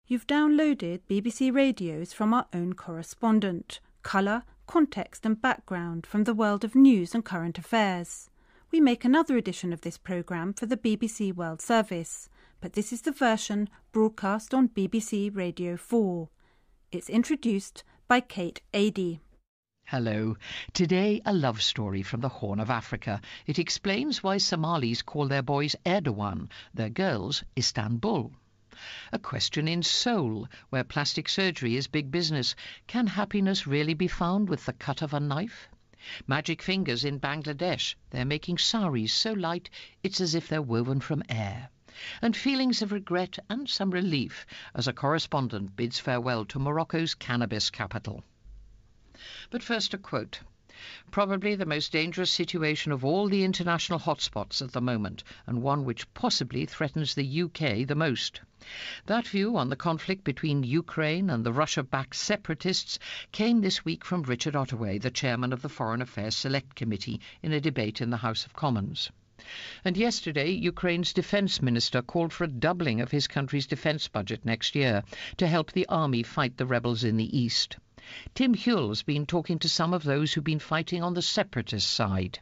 You've downloaded BBC Radios from our own correspondent. Colour, context and background from the world of news and current affairs. We make another edition of this programme for the BBC World Service, but this is the version broadcast on BBC Radio 4. It's introduced by Kate Adie. Hello. Today, a love story from the Horn of Africa. It explains why Somalis call their boys Erdogan, their girls Istanbul. A question in Seoul, where plastic surgery is big business. Can happiness really be found with the cut of a knife? Magic fingers in Bangladesh. They're making saris so light it's as if they're woven from air. And feelings of regret and some relief as a correspondent bids farewell to Morocco's cannabis capital. But first a quote. Probably the most dangerous situation of all the international hotspots at the moment, and one which possibly threatens the UK the most. That view on the conflict between Ukraine and the Russia-backed separatists came this week from Richard Ottaway, the chairman of the Foreign Affairs Select Committee, in a debate in the House of Commons. And yesterday, Ukraine's defence minister called for a doubling of his country's defence budget next year to help the army fight the rebels in the east. Tim Huell's been talking to some of those who've been fighting on the separatist side.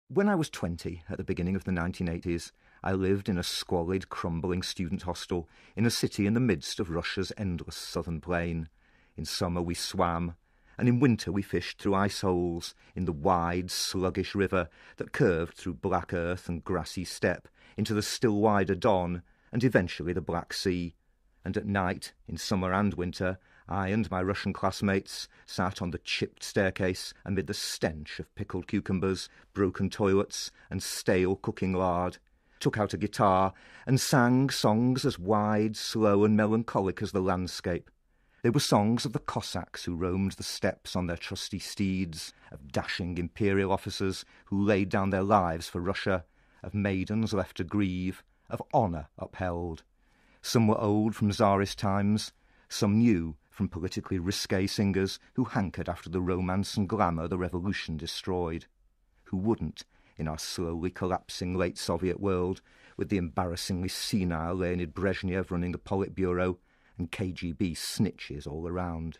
When I was 20, at the beginning of the 1980s, I lived in a squalid, crumbling student hostel in a city in the midst of Russia's endless southern plain. In summer we swam, and in winter we fished through ice holes in the wide, sluggish river that curved through black earth and grassy steppe into the still wider Don and eventually the Black Sea. And at night, in summer and winter, I and my Russian classmates sat on the chipped staircase amid the stench of pickled cucumbers, broken toilets and stale cooking lard, took out a guitar and sang songs as wide, slow and melancholic as the landscape. They were songs of the Cossacks who roamed the steppes on their trusty steeds, of dashing imperial officers who laid down their lives for Russia, of maidens left to grieve, of honour upheld. Some were old from Tsarist times, some new from politically risque singers who hankered after the romance and glamour the revolution destroyed. Who wouldn't, in our slowly collapsing late Soviet world, with the embarrassingly senile Leonid Brezhnev running the Politburo and KGB snitches all around?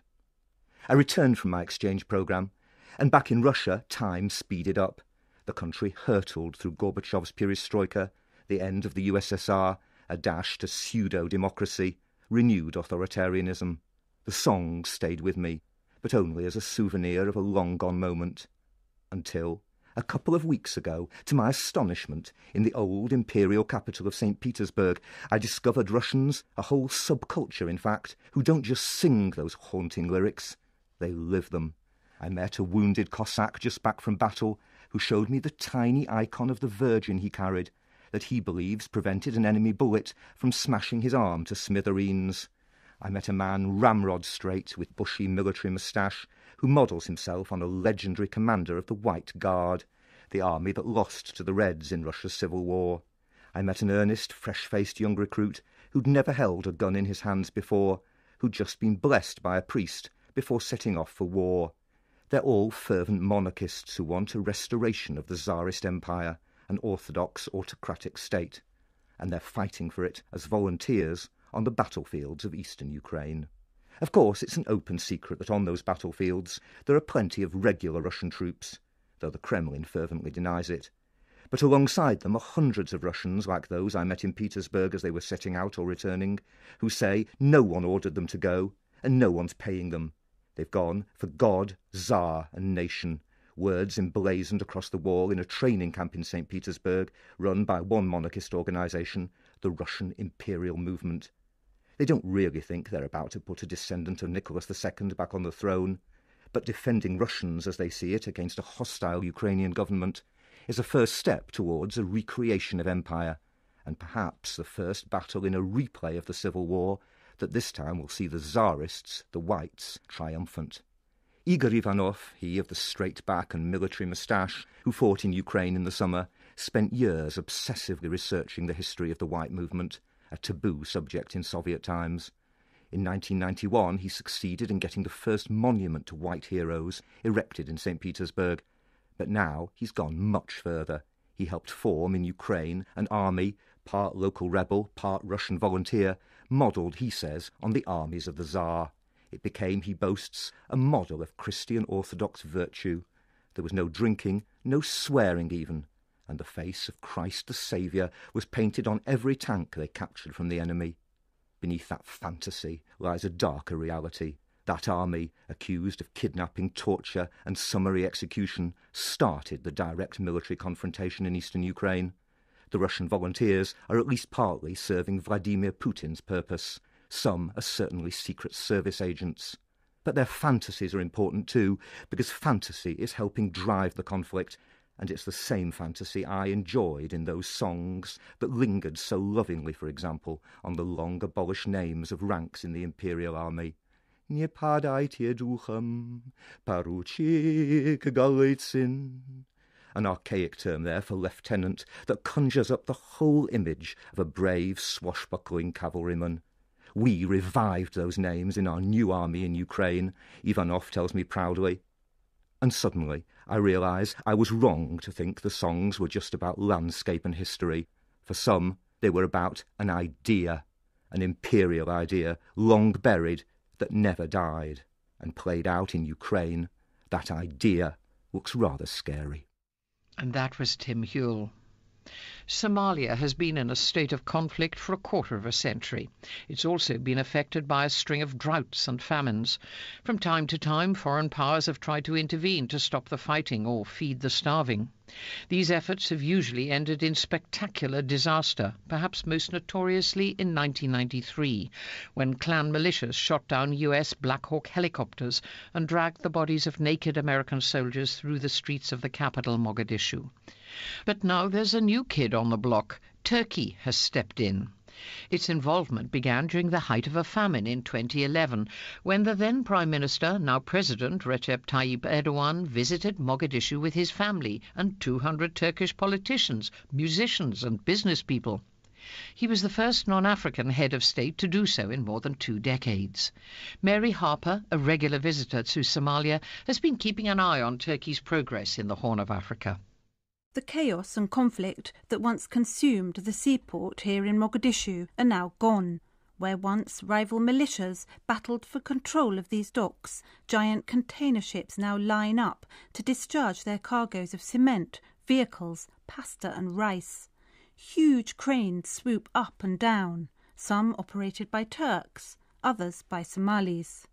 I returned from my exchange programme, and back in Russia time speeded up. The country hurtled through Gorbachev's perestroika, the end of the USSR, a dash to pseudo-democracy, renewed authoritarianism. The songs stayed with me, but only as a souvenir of a long-gone moment. Until, a couple of weeks ago, to my astonishment, in the old imperial capital of St. Petersburg, I discovered Russians, a whole subculture in fact, who don't just sing those haunting lyrics, they live them. I met a wounded Cossack just back from battle who showed me the tiny icon of the Virgin he carried, that he believes prevented an enemy bullet from smashing his arm to smithereens. I met a man ramrod straight with bushy military moustache who models himself on a legendary commander of the White Guard, the army that lost to the Reds in Russia's Civil War. I met an earnest, fresh-faced young recruit who'd never held a gun in his hands before, who'd just been blessed by a priest before setting off for war. They're all fervent monarchists who want a restoration of the Tsarist Empire, an orthodox autocratic state, and they're fighting for it as volunteers on the battlefields of eastern Ukraine. Of course, it's an open secret that on those battlefields there are plenty of regular Russian troops, though the Kremlin fervently denies it. But alongside them are hundreds of Russians like those I met in Petersburg as they were setting out or returning, who say no one ordered them to go, and no one's paying them. They've gone for God, Tsar and nation, words emblazoned across the wall in a training camp in St. Petersburg run by one monarchist organisation, the Russian Imperial Movement. They don't really think they're about to put a descendant of Nicholas II back on the throne, but defending Russians as they see it against a hostile Ukrainian government is a first step towards a recreation of empire, and perhaps the first battle in a replay of the Civil War that this time will see the Tsarists, the Whites, triumphant. Igor Ivanov, he of the straight back and military moustache, who fought in Ukraine in the summer, spent years obsessively researching the history of the White movement, a taboo subject in Soviet times. In 1991, he succeeded in getting the first monument to white heroes erected in St. Petersburg. But now he's gone much further. He helped form in Ukraine an army, part local rebel, part Russian volunteer, modelled, he says, on the armies of the Tsar. It became, he boasts, a model of Christian Orthodox virtue. There was no drinking, no swearing even, and the face of Christ the Saviour was painted on every tank they captured from the enemy. Beneath that fantasy lies a darker reality. That army, accused of kidnapping, torture and summary execution, started the direct military confrontation in eastern Ukraine. The Russian volunteers are at least partly serving Vladimir Putin's purpose. Some are certainly secret service agents. But their fantasies are important too, because fantasy is helping drive the conflict, and it's the same fantasy I enjoyed in those songs that lingered so lovingly, for example, on the long abolished names of ranks in the Imperial Army. Nie padajcie duchem, poruchik Golitsyn. An archaic term there for lieutenant that conjures up the whole image of a brave, swashbuckling cavalryman. We revived those names in our new army in Ukraine, Ivanov tells me proudly. And suddenly I realise I was wrong to think the songs were just about landscape and history. For some, they were about an idea, an imperial idea, long buried, that never died, and played out in Ukraine. That idea looks rather scary. And that was Tim Huell. Somalia has been in a state of conflict for a quarter of a century. It's also been affected by a string of droughts and famines. From time to time, foreign powers have tried to intervene to stop the fighting or feed the starving. These efforts have usually ended in spectacular disaster, perhaps most notoriously in 1993, when clan militias shot down US Black Hawk helicopters and dragged the bodies of naked American soldiers through the streets of the capital, Mogadishu. But now there's a new kid on the block. Turkey has stepped in. Its involvement began during the height of a famine in 2011, when the then Prime Minister, now President, Recep Tayyip Erdogan, visited Mogadishu with his family and 200 Turkish politicians, musicians and business people. He was the first non-African head of state to do so in more than 2 decades. Mary Harper, a regular visitor to Somalia, has been keeping an eye on Turkey's progress in the Horn of Africa. The chaos and conflict that once consumed the seaport here in Mogadishu are now gone. Where once rival militias battled for control of these docks, giant container ships now line up to discharge their cargoes of cement, vehicles, pasta and rice. Huge cranes swoop up and down, some operated by Turks, others by Somalis.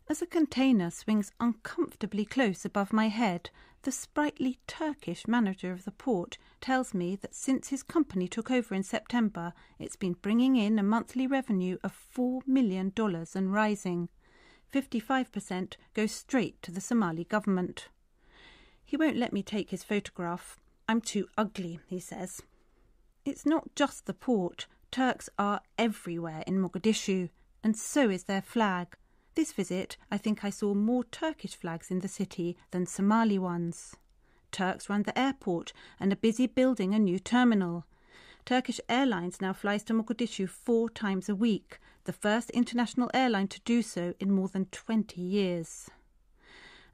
As a container swings uncomfortably close above my head, the sprightly Turkish manager of the port tells me that since his company took over in September, it's been bringing in a monthly revenue of $4 million and rising. 55% goes straight to the Somali government. He won't let me take his photograph. I'm too ugly, he says. It's not just the port. Turks are everywhere in Mogadishu, and so is their flag. This visit, I think I saw more Turkish flags in the city than Somali ones. Turks run the airport and are busy building a new terminal. Turkish Airlines now flies to Mogadishu 4 times a week, the first international airline to do so in more than 20 years.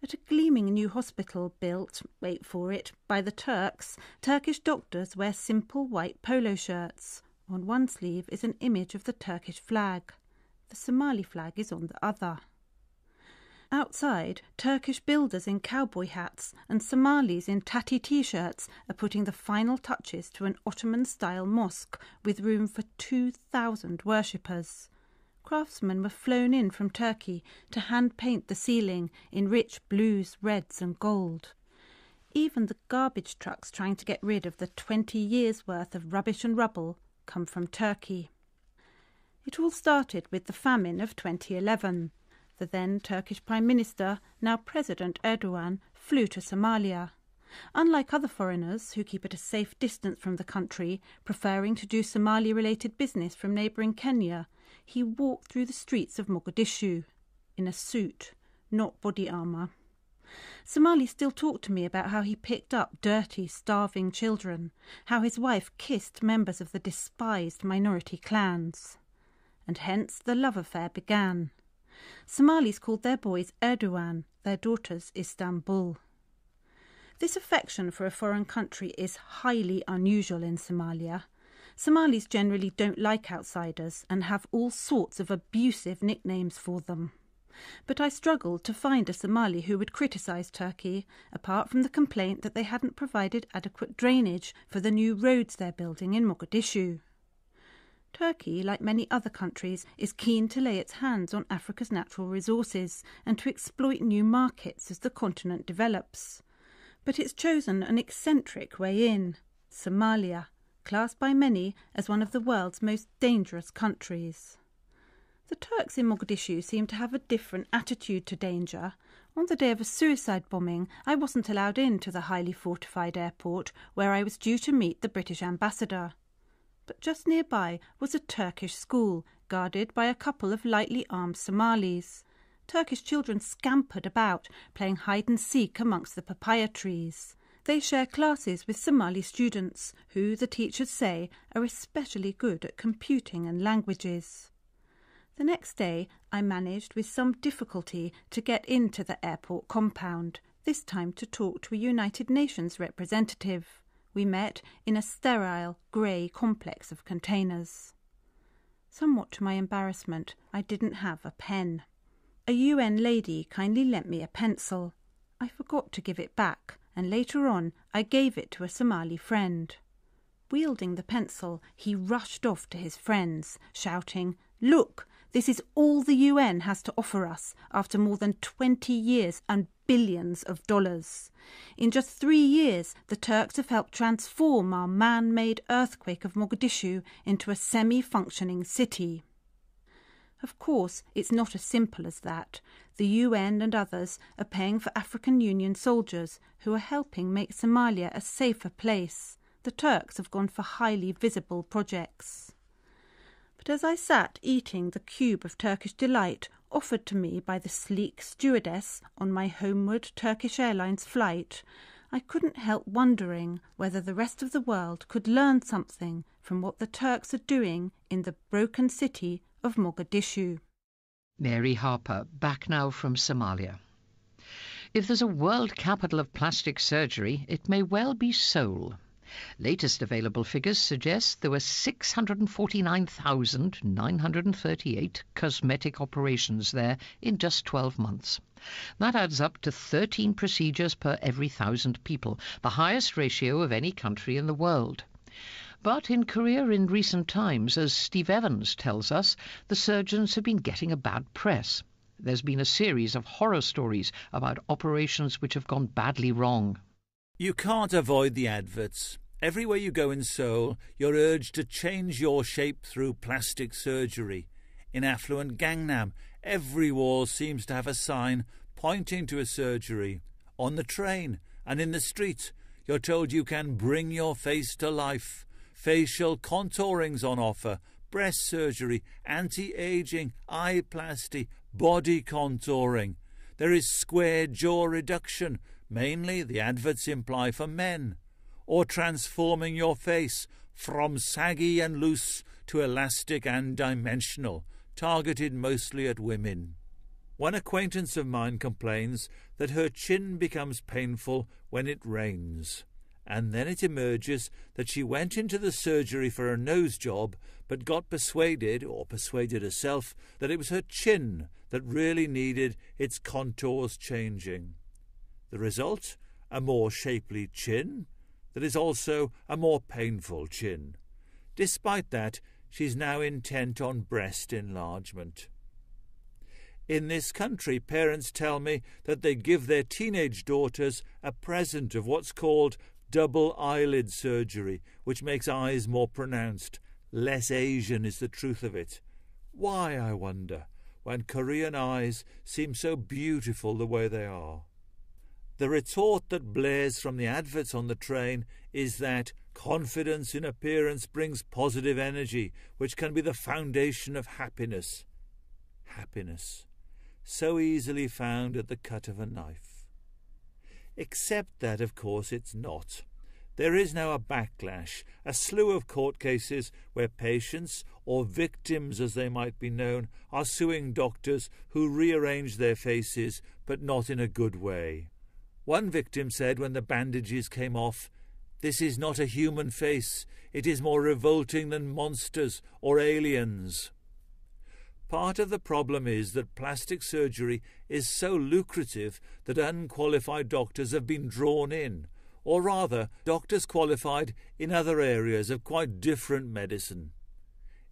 At a gleaming new hospital built, wait for it, by the Turks, Turkish doctors wear simple white polo shirts. On one sleeve is an image of the Turkish flag. The Somali flag is on the other. Outside, Turkish builders in cowboy hats and Somalis in tatty T-shirts are putting the final touches to an Ottoman-style mosque with room for 2,000 worshippers. Craftsmen were flown in from Turkey to hand-paint the ceiling in rich blues, reds and gold. Even the garbage trucks trying to get rid of the 20 years' worth of rubbish and rubble come from Turkey. It all started with the famine of 2011. The then Turkish Prime Minister, now President Erdogan, flew to Somalia. Unlike other foreigners who keep at a safe distance from the country, preferring to do Somali-related business from neighbouring Kenya, he walked through the streets of Mogadishu, in a suit, not body armour. Somalis still talk to me about how he picked up dirty, starving children, how his wife kissed members of the despised minority clans. And hence the love affair began. Somalis called their boys Erdogan, their daughters Istanbul. This affection for a foreign country is highly unusual in Somalia. Somalis generally don't like outsiders and have all sorts of abusive nicknames for them. But I struggled to find a Somali who would criticise Turkey, apart from the complaint that they hadn't provided adequate drainage for the new roads they're building in Mogadishu. Turkey, like many other countries, is keen to lay its hands on Africa's natural resources and to exploit new markets as the continent develops. But it's chosen an eccentric way in: Somalia, classed by many as one of the world's most dangerous countries. The Turks in Mogadishu seem to have a different attitude to danger. On the day of a suicide bombing, I wasn't allowed into the highly fortified airport where I was due to meet the British ambassador. But just nearby was a Turkish school, guarded by a couple of lightly armed Somalis. Turkish children scampered about, playing hide-and-seek amongst the papaya trees. They share classes with Somali students, who, the teachers say, are especially good at computing and languages. The next day I managed with some difficulty to get into the airport compound, this time to talk to a United Nations representative. We met in a sterile, grey complex of containers. Somewhat to my embarrassment, I didn't have a pen. A UN lady kindly lent me a pencil. I forgot to give it back, and later on I gave it to a Somali friend. Wielding the pencil, he rushed off to his friends, shouting, "Look, this is all the UN has to offer us after more than 20 years and billions of dollars. In just 3 years, the Turks have helped transform our man-made earthquake of Mogadishu into a semi-functioning city." Of course, it's not as simple as that. The UN and others are paying for African Union soldiers who are helping make Somalia a safer place. The Turks have gone for highly visible projects. But as I sat eating the cube of Turkish delight offered to me by the sleek stewardess on my homeward Turkish Airlines flight, I couldn't help wondering whether the rest of the world could learn something from what the Turks are doing in the broken city of Mogadishu. Mary Harper, back now from Somalia. If there's a world capital of plastic surgery, it may well be Seoul. Latest available figures suggest there were 649,938 cosmetic operations there in just 12 months. That adds up to 13 procedures per every 1,000 people, the highest ratio of any country in the world. But in Korea in recent times, as Steve Evans tells us, the surgeons have been getting a bad press. There's been a series of horror stories about operations which have gone badly wrong. You can't avoid the adverts. Everywhere you go in Seoul, you're urged to change your shape through plastic surgery. In affluent Gangnam, every wall seems to have a sign pointing to a surgery. On the train and in the street, you're told you can bring your face to life. Facial contouring's on offer, breast surgery, anti-aging, eye plasty, body contouring. There is square jaw reduction, mainly the adverts imply for men, or transforming your face from saggy and loose to elastic and dimensional, targeted mostly at women. One acquaintance of mine complains that her chin becomes painful when it rains, and then it emerges that she went into the surgery for a nose job but got persuaded herself, that it was her chin that really needed its contours changing. The result? A more shapely chin that is also a more painful chin. Despite that, she's now intent on breast enlargement. In this country, parents tell me that they give their teenage daughters a present of what's called double eyelid surgery, which makes eyes more pronounced. Less Asian is the truth of it. Why, I wonder, when Korean eyes seem so beautiful the way they are? The retort that blares from the adverts on the train is that confidence in appearance brings positive energy, which can be the foundation of happiness. Happiness, so easily found at the cut of a knife. Except that, of course, it's not. There is now a backlash, a slew of court cases where patients, or victims as they might be known, are suing doctors who rearrange their faces, but not in a good way. One victim said when the bandages came off, This is not a human face. It is more revolting than monsters or aliens. Part of the problem is that plastic surgery is so lucrative that unqualified doctors have been drawn in, or rather, doctors qualified in other areas of quite different medicine.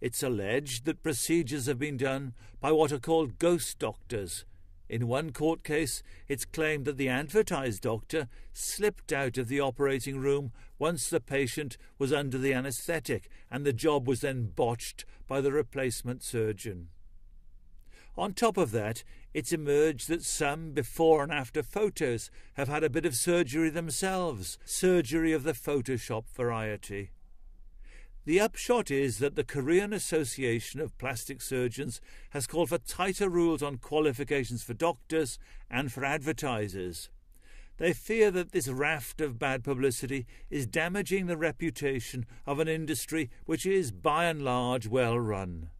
It's alleged that procedures have been done by what are called ghost doctors. In one court case, it's claimed that the advertised doctor slipped out of the operating room once the patient was under the anaesthetic, and the job was then botched by the replacement surgeon. On top of that, it's emerged that some before and after photos have had a bit of surgery themselves, surgery of the Photoshop variety. The upshot is that the Korean Association of Plastic Surgeons has called for tighter rules on qualifications for doctors and for advertisers. They fear that this raft of bad publicity is damaging the reputation of an industry which is, by and large, well run.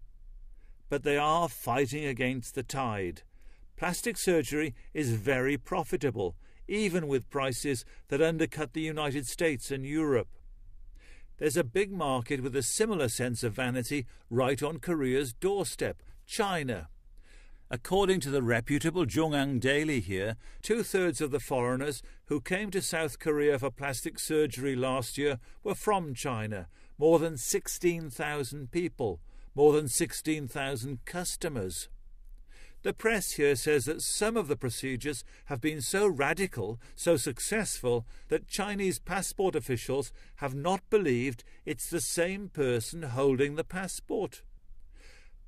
But they are fighting against the tide. Plastic surgery is very profitable, even with prices that undercut the United States and Europe. There's a big market with a similar sense of vanity right on Korea's doorstep, China. According to the reputable Jungang Daily here, 2/3 of the foreigners who came to South Korea for plastic surgery last year were from China, more than 16,000 people. More than 16,000 customers. The press here says that some of the procedures have been so radical, so successful, that Chinese passport officials have not believed it's the same person holding the passport.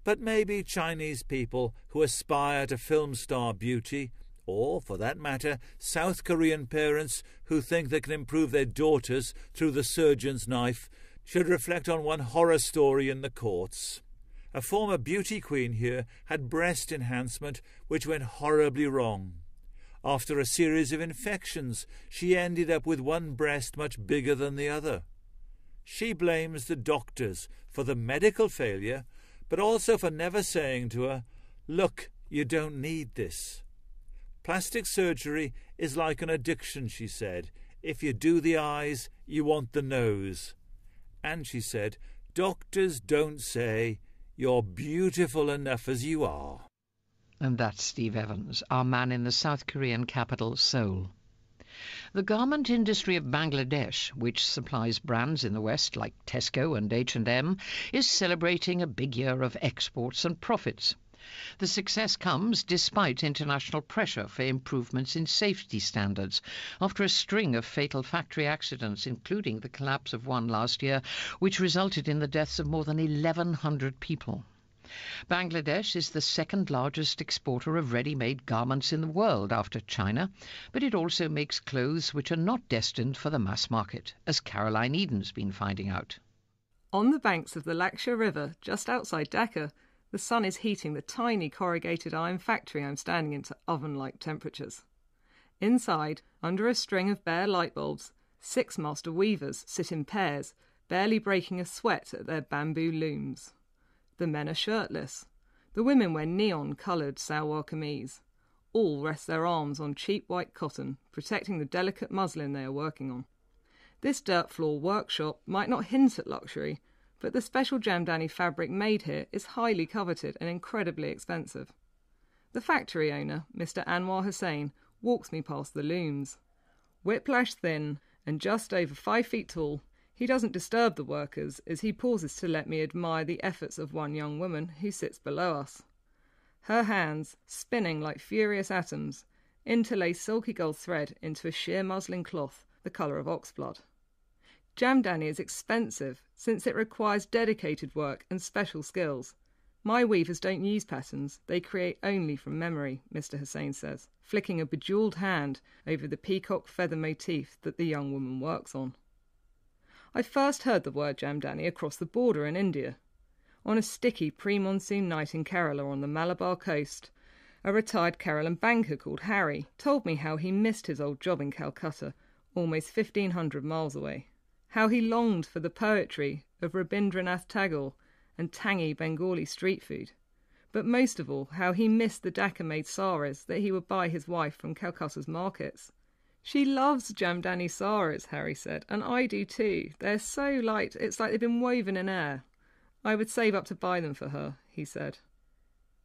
But maybe Chinese people who aspire to film star beauty, or, for that matter, South Korean parents who think they can improve their daughters through the surgeon's knife, should reflect on one horror story in the courts. A former beauty queen here had breast enhancement which went horribly wrong. After a series of infections, she ended up with one breast much bigger than the other. She blames the doctors for the medical failure, but also for never saying to her, "Look, you don't need this." Plastic surgery is like an addiction, she said. If you do the eyes, you want the nose. And she said, doctors don't say, "You're beautiful enough as you are." And that's Steve Evans, our man in the South Korean capital, Seoul. The garment industry of Bangladesh, which supplies brands in the West like Tesco and H&M, is celebrating a big year of exports and profits. The success comes despite international pressure for improvements in safety standards after a string of fatal factory accidents, including the collapse of one last year, which resulted in the deaths of more than 1,100 people. Bangladesh is the second largest exporter of ready-made garments in the world after China, but it also makes clothes which are not destined for the mass market, as Caroline Eden's been finding out. On the banks of the Laksha River, just outside Dhaka, the sun is heating the tiny corrugated iron factory I'm standing in to oven-like temperatures. Inside, under a string of bare light bulbs, 6 master weavers sit in pairs, barely breaking a sweat at their bamboo looms. The men are shirtless. The women wear neon-coloured salwar kameez. All rest their arms on cheap white cotton, protecting the delicate muslin they are working on. This dirt floor workshop might not hint at luxury, but the special Jamdani fabric made here is highly coveted and incredibly expensive. The factory owner, Mr. Anwar Hussain, walks me past the looms. Whiplash thin and just over 5 feet tall, he doesn't disturb the workers as he pauses to let me admire the efforts of one young woman who sits below us. Her hands, spinning like furious atoms, interlace silky gold thread into a sheer muslin cloth the colour of oxblood. Jamdani is expensive since it requires dedicated work and special skills. My weavers don't use patterns, they create only from memory, Mr. Hussain says, flicking a bejewelled hand over the peacock feather motif that the young woman works on. I first heard the word Jamdani across the border in India. On a sticky pre-monsoon night in Kerala on the Malabar coast, a retired Keralan banker called Harry told me how he missed his old job in Calcutta, almost 1,500 miles away. How he longed for the poetry of Rabindranath Tagore and tangy Bengali street food. But most of all, how he missed the Dhaka-made saris that he would buy his wife from Calcutta's markets. She loves Jamdani saris, Harry said, and I do too. They're so light, it's like they've been woven in air. I would save up to buy them for her, he said.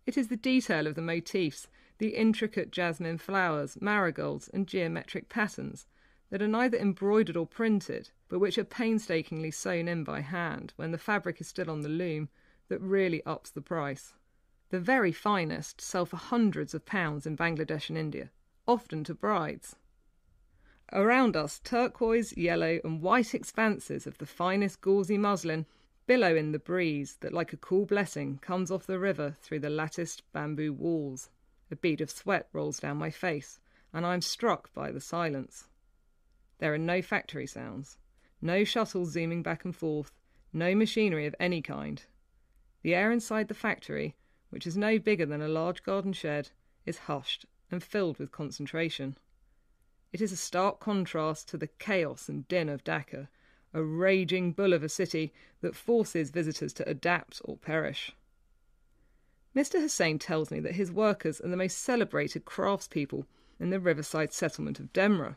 It is the detail of the motifs, the intricate jasmine flowers, marigolds, and geometric patterns that are neither embroidered or printed, but which are painstakingly sewn in by hand when the fabric is still on the loom, that really ups the price. The very finest sell for hundreds of pounds in Bangladesh and India, often to brides. Around us, turquoise, yellow and white expanses of the finest gauzy muslin billow in the breeze that like a cool blessing comes off the river through the latticed bamboo walls. A bead of sweat rolls down my face, and I am struck by the silence. There are no factory sounds, no shuttles zooming back and forth, no machinery of any kind. The air inside the factory, which is no bigger than a large garden shed, is hushed and filled with concentration. It is a stark contrast to the chaos and din of Dhaka, a raging bull of a city that forces visitors to adapt or perish. Mr. Hussain tells me that his workers are the most celebrated craftspeople in the riverside settlement of Demra.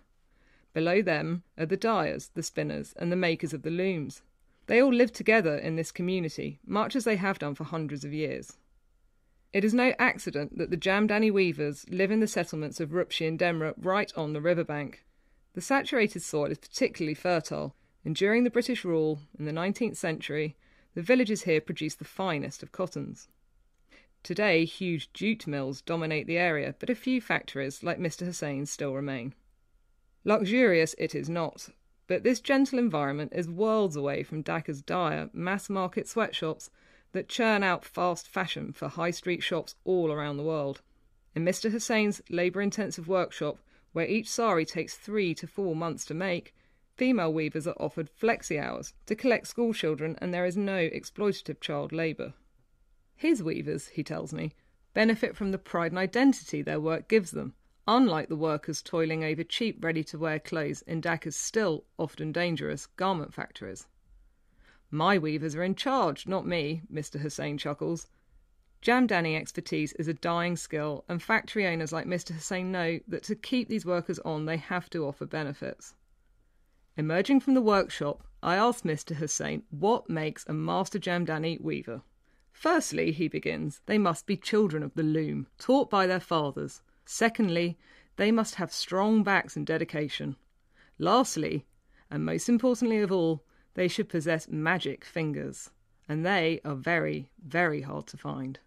Below them are the dyers, the spinners, and the makers of the looms. They all live together in this community, much as they have done for hundreds of years. It is no accident that the Jamdani weavers live in the settlements of Rupshi and Demra right on the riverbank. The saturated soil is particularly fertile, and during the British rule in the 19th century, the villages here produced the finest of cottons. Today, huge jute mills dominate the area, but a few factories, like Mr. Hussain's, still remain. Luxurious it is not, but this gentle environment is worlds away from Dhaka's dire, mass-market sweatshops that churn out fast fashion for high street shops all around the world. In Mr. Hussain's labour-intensive workshop, where each sari takes 3 to 4 months to make, female weavers are offered flexi hours to collect school children, and there is no exploitative child labour. His weavers, he tells me, benefit from the pride and identity their work gives them, unlike the workers toiling over cheap ready-to-wear clothes in Dhaka's still often dangerous garment factories. My weavers are in charge, not me, Mr. Hussain chuckles. Jamdani expertise is a dying skill, and factory owners like Mr. Hussain know that to keep these workers on, they have to offer benefits. Emerging from the workshop, I asked Mr. Hussain what makes a master Jamdani weaver. Firstly, he begins, they must be children of the loom, taught by their fathers. Secondly, they must have strong backs and dedication. Lastly, and most importantly of all, they should possess magic fingers, and they are very, very hard to find.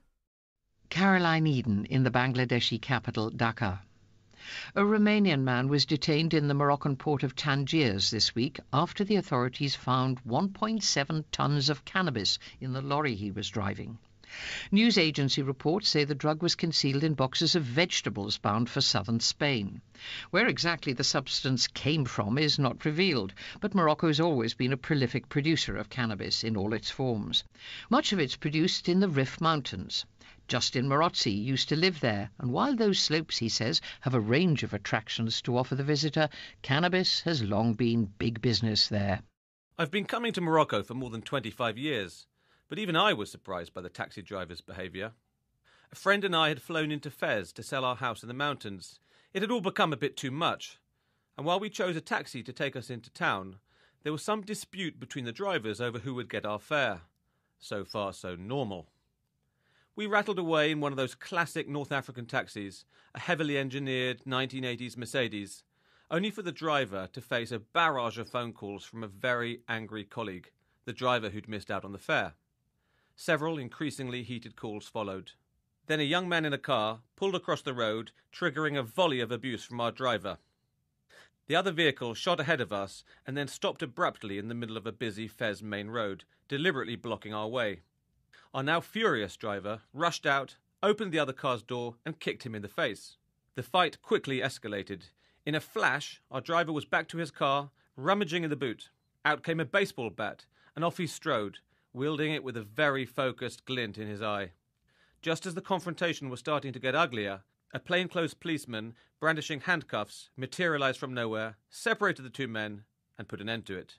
Caroline Eden in the Bangladeshi capital Dhaka. A Romanian man was detained in the Moroccan port of Tangiers this week after the authorities found 1.7 tons of cannabis in the lorry he was driving. News agency reports say the drug was concealed in boxes of vegetables bound for southern Spain. Where exactly the substance came from is not revealed, but Morocco has always been a prolific producer of cannabis in all its forms. Much of it's produced in the Rif Mountains. Justin Morozzi used to live there, and while those slopes, he says, have a range of attractions to offer the visitor, cannabis has long been big business there. I've been coming to Morocco for more than 25 years, but even I was surprised by the taxi driver's behaviour. A friend and I had flown into Fez to sell our house in the mountains. It had all become a bit too much, and while we chose a taxi to take us into town, there was some dispute between the drivers over who would get our fare. So far, so normal. We rattled away in one of those classic North African taxis, a heavily engineered 1980s Mercedes, only for the driver to face a barrage of phone calls from a very angry colleague, the driver who'd missed out on the fare. Several increasingly heated calls followed. Then a young man in a car pulled across the road, triggering a volley of abuse from our driver. The other vehicle shot ahead of us and then stopped abruptly in the middle of a busy Fez main road, deliberately blocking our way. Our now furious driver rushed out, opened the other car's door and kicked him in the face. The fight quickly escalated. In a flash, our driver was back to his car, rummaging in the boot. Out came a baseball bat, and off he strode, wielding it with a very focused glint in his eye. Just as the confrontation was starting to get uglier, a plainclothes policeman, brandishing handcuffs, materialised from nowhere, separated the two men, and put an end to it.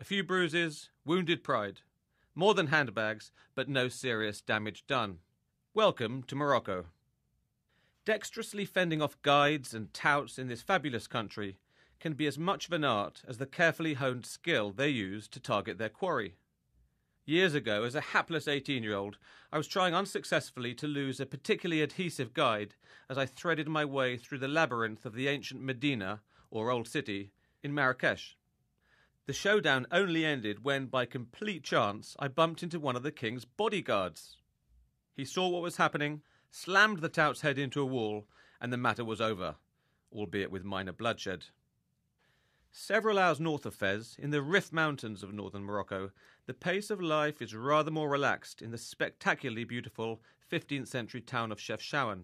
A few bruises, wounded pride. More than handbags, but no serious damage done. Welcome to Morocco. Dexterously fending off guides and touts in this fabulous country, can be as much of an art as the carefully honed skill they use to target their quarry. Years ago, as a hapless 18-year-old, I was trying unsuccessfully to lose a particularly adhesive guide as I threaded my way through the labyrinth of the ancient Medina, or Old City, in Marrakesh. The showdown only ended when, by complete chance, I bumped into one of the king's bodyguards. He saw what was happening, slammed the tout's head into a wall, and the matter was over, albeit with minor bloodshed. Several hours north of Fez, in the Rif Mountains of northern Morocco, the pace of life is rather more relaxed in the spectacularly beautiful 15th century town of Chefchaouen.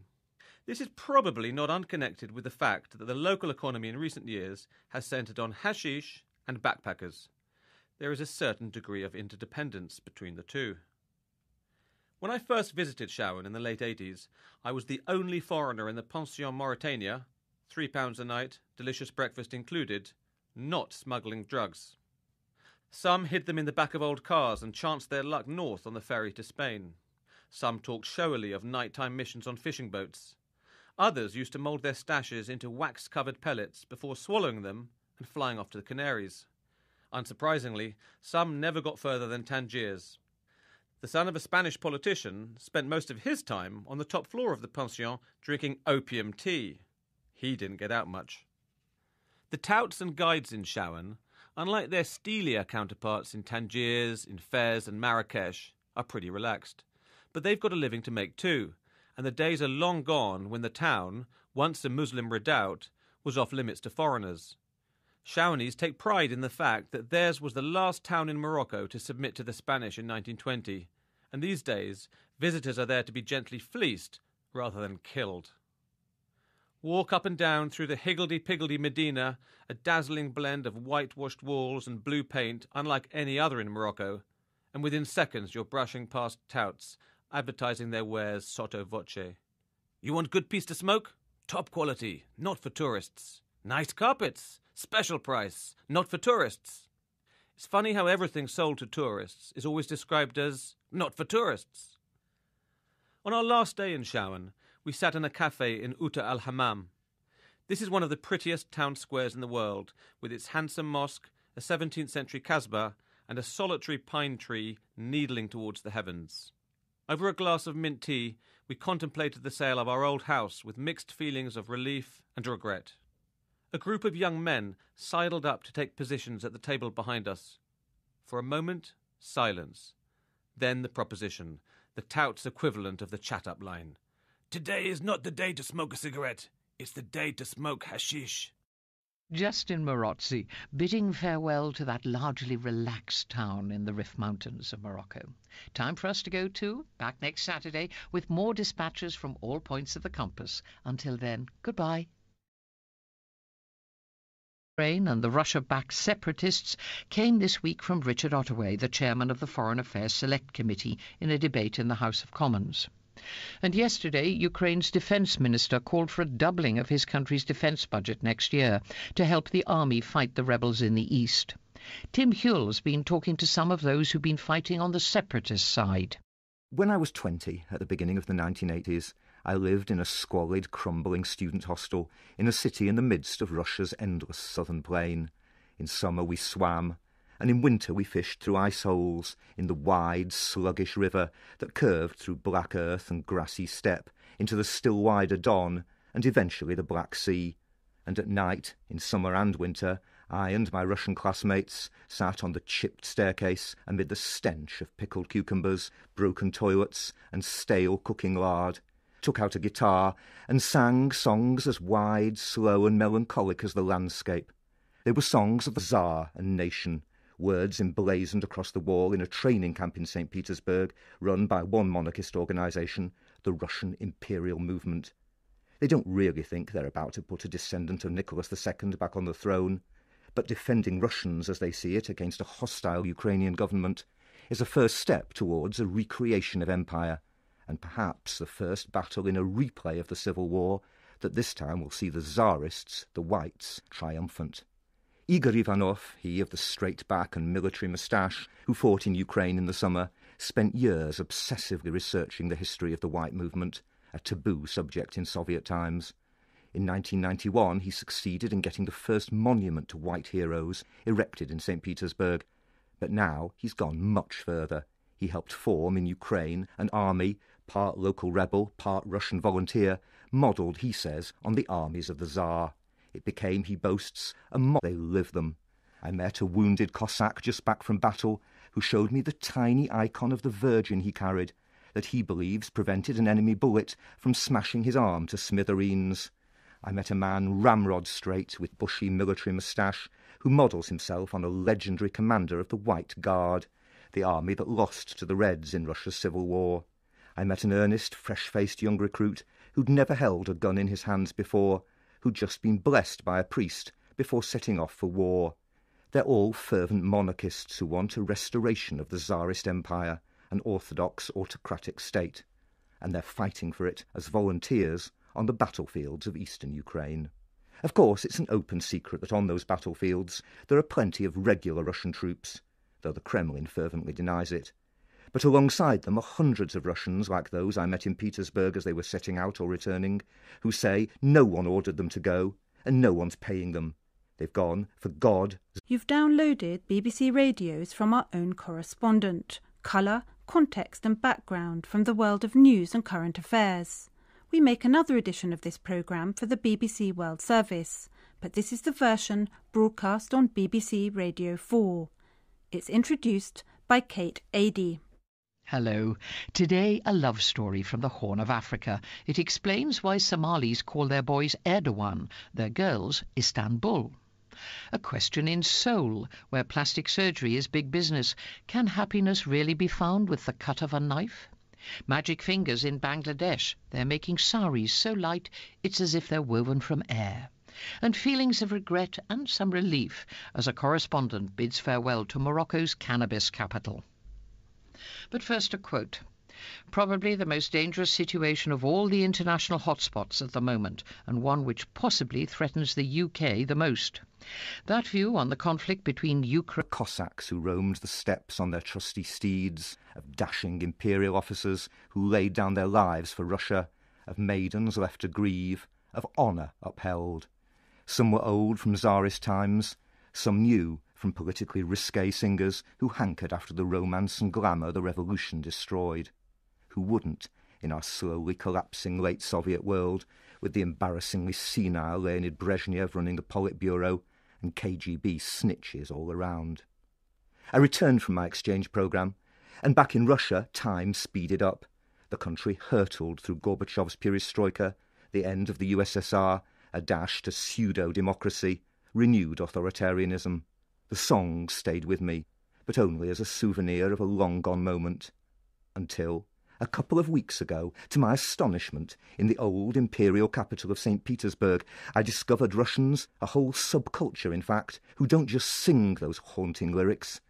This is probably not unconnected with the fact that the local economy in recent years has centred on hashish and backpackers. There is a certain degree of interdependence between the two. When I first visited Chaouen in the late 80s, I was the only foreigner in the Pension Mauritania, £3 a night, delicious breakfast included, not smuggling drugs. Some hid them in the back of old cars and chanced their luck north on the ferry to Spain. Some talked showily of nighttime missions on fishing boats. Others used to mould their stashes into wax-covered pellets before swallowing them and flying off to the Canaries. Unsurprisingly, some never got further than Tangiers. The son of a Spanish politician spent most of his time on the top floor of the pension drinking opium tea. He didn't get out much. The touts and guides in Chaouen, unlike their steelier counterparts in Tangiers, in Fez and Marrakesh, are pretty relaxed. But they've got a living to make too, and the days are long gone when the town, once a Muslim redoubt, was off limits to foreigners. Chaouenese take pride in the fact that theirs was the last town in Morocco to submit to the Spanish in 1920, and these days visitors are there to be gently fleeced rather than killed. Walk up and down through the higgledy-piggledy Medina, a dazzling blend of whitewashed walls and blue paint unlike any other in Morocco, and within seconds you're brushing past touts, advertising their wares sotto voce. You want good piece to smoke? Top quality, not for tourists. Nice carpets, special price, not for tourists. It's funny how everything sold to tourists is always described as not for tourists. On our last day in Chaouen, we sat in a cafe in Outa al-Hammam. This is one of the prettiest town squares in the world, with its handsome mosque, a 17th century kasbah, and a solitary pine tree needling towards the heavens. Over a glass of mint tea, we contemplated the sale of our old house with mixed feelings of relief and regret. A group of young men sidled up to take positions at the table behind us. For a moment, silence. Then the proposition, the tout's equivalent of the chat-up line. Today is not the day to smoke a cigarette. It's the day to smoke hashish. Justin Morozzi, bidding farewell to that largely relaxed town in the Rif Mountains of Morocco. Time for us to go too. Back next Saturday with more dispatches from all points of the compass. Until then, goodbye. Ukraine and the Russia-backed separatists came this week from Richard Ottaway, the chairman of the Foreign Affairs Select Committee, in a debate in the House of Commons. And yesterday, Ukraine's defence minister called for a doubling of his country's defence budget next year to help the army fight the rebels in the east. Tim Huell's been talking to some of those who've been fighting on the separatist side. When I was 20, at the beginning of the 1980s, I lived in a squalid, crumbling student hostel in a city in the midst of Russia's endless southern plain. In summer we swam, and in winter we fished through ice holes in the wide, sluggish river that curved through black earth and grassy steppe into the still wider Don and eventually the Black Sea. And at night, in summer and winter, I and my Russian classmates sat on the chipped staircase amid the stench of pickled cucumbers, broken toilets and stale cooking lard, took out a guitar and sang songs as wide, slow and melancholic as the landscape. They were songs of the Tsar and nation, words emblazoned across the wall in a training camp in St. Petersburg, run by one monarchist organisation, the Russian Imperial Movement. They don't really think they're about to put a descendant of Nicholas II back on the throne, but defending Russians as they see it against a hostile Ukrainian government is a first step towards a recreation of empire, and perhaps the first battle in a replay of the Civil War that this time will see the Tsarists, the Whites, triumphant. Igor Ivanov, he of the straight back and military moustache, who fought in Ukraine in the summer, spent years obsessively researching the history of the White movement, a taboo subject in Soviet times. In 1991, he succeeded in getting the first monument to white heroes erected in St. Petersburg. But now he's gone much further. He helped form in Ukraine an army, part local rebel, part Russian volunteer, modelled, he says, on the armies of the Tsar. It became, he boasts, a model. They live them. I met a wounded Cossack just back from battle who showed me the tiny icon of the Virgin he carried, that he believes prevented an enemy bullet from smashing his arm to smithereens. I met a man ramrod straight with bushy military moustache who models himself on a legendary commander of the White Guard, the army that lost to the Reds in Russia's civil war. I met an earnest, fresh-faced young recruit who'd never held a gun in his hands before, who'd just been blessed by a priest before setting off for war. They're all fervent monarchists who want a restoration of the Tsarist Empire, an orthodox autocratic state, and they're fighting for it as volunteers on the battlefields of eastern Ukraine. Of course, it's an open secret that on those battlefields there are plenty of regular Russian troops, though the Kremlin fervently denies it. But alongside them are hundreds of Russians like those I met in Petersburg as they were setting out or returning, who say no one ordered them to go and no one's paying them. They've gone for God. You've downloaded BBC Radios from our own correspondent. Colour, context and background from the world of news and current affairs. We make another edition of this programme for the BBC World Service, but this is the version broadcast on BBC Radio 4. It's introduced by Kate Adie. Hello. Today, a love story from the Horn of Africa. It explains why Somalis call their boys Erdogan, their girls Istanbul. A question in Seoul, where plastic surgery is big business. Can happiness really be found with the cut of a knife? Magic fingers in Bangladesh. They're making saris so light it's as if they're woven from air. And feelings of regret and some relief as a correspondent bids farewell to Morocco's cannabis capital. But first a quote. Probably the most dangerous situation of all the international hotspots at the moment, and one which possibly threatens the UK the most. That view on the conflict between Ukraine... Cossacks who roamed the steppes on their trusty steeds, of dashing imperial officers who laid down their lives for Russia, of maidens left to grieve, of honour upheld. Some were old from Tsarist times, some new from politically risque singers who hankered after the romance and glamour the revolution destroyed. Who wouldn't, in our slowly collapsing late Soviet world, with the embarrassingly senile Leonid Brezhnev running the Politburo and KGB snitches all around. I returned from my exchange programme, and back in Russia, time speeded up. The country hurtled through Gorbachev's perestroika, the end of the USSR, a dash to pseudo-democracy, renewed authoritarianism. The songs stayed with me, but only as a souvenir of a long-gone moment. Until, a couple of weeks ago, to my astonishment, in the old imperial capital of St. Petersburg, I discovered Russians, a whole subculture in fact, who don't just sing those haunting lyrics,